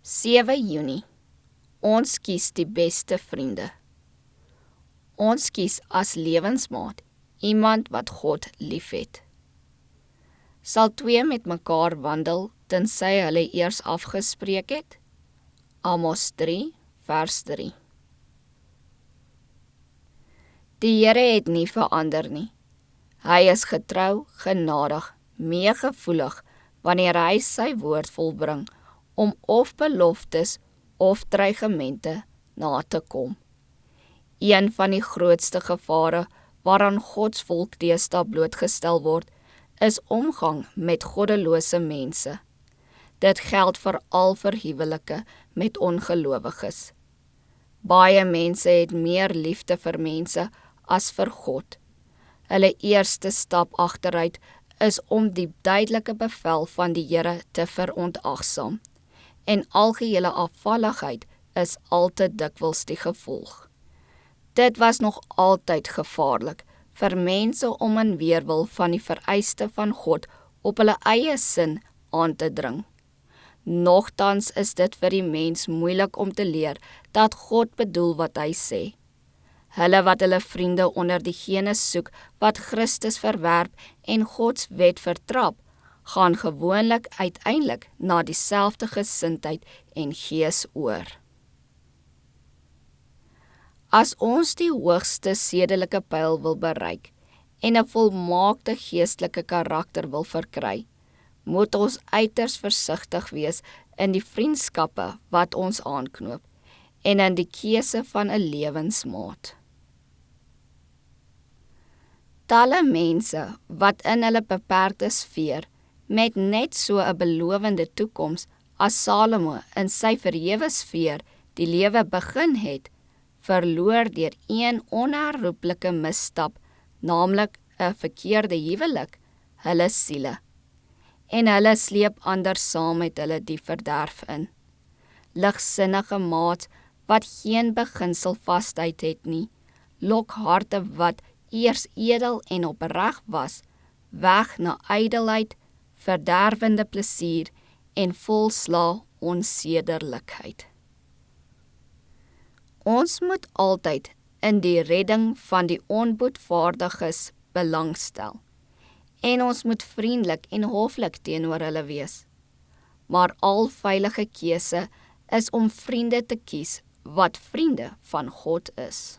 7 Junie. Ons kies die beste vriende. Ons kies as lewensmaat iemand wat God liefhet. Sal twee met mekaar wandel tensy hulle eers afgespreek het? Amos 3 vers 3. Die Here het nie verander nie. Hy is getrou, genadig, meegevoelig wanneer hy sy woord volbring om of beloftes of dreigemente na te kom. Een van die grootste gevare waaraan Gods volk deesdae blootgestel word, is omgang met goddelose mense. Dit geld veral vir huwelike met ongelowiges. Baie mense het meer liefde vir mense as vir God. Hulle eerste stap agteruit is om die duidelike bevel van die Here te verontagsaam. En algehele afvalligheid is al te dikwels die gevolg. Dit was nog altyd gevaarlik vir mense om in weerwil van die vereiste van God op hulle eie sin aan te dring. Nogtans is dit vir die mens moeilik om te leer dat God bedoel wat hy sê. Hulle wat hulle vriende onder diegene soek wat Christus verwerp en Gods wet vertrap, gaan gewoonlik uiteindelik na dieselfde gesindheid en gees oor. As ons die hoogste sedelike pyl wil bereik en 'n volmaakte geestelike karakter wil verkry, moet ons uiters versigtig wees in die vriendskappe wat ons aanknoop en in die keuse van 'n lewensmaat. Talle mense wat in hulle beperkte sfeer met net so 'n belovende toekoms as Salomo in sy verhewe sfeer die lewe begin het, verloor deur een onherroepelike misstap, naamlik 'n verkeerde huwelik, hulle siele. En hulle sleep ander saam met hulle die verderf in. Ligsinnige maats wat geen beginselvasheid het nie, lok harte wat eers edel en opreg was, weg na ydelheid, verderwende plesier en volsla onsedelikheid. Ons moet altyd in die redding van die onboetvaardiges belangstel en ons moet vriendelik en hoflik teenoor hulle wees. Maar al veilige keuse is om vriende te kies wat vriende van God is.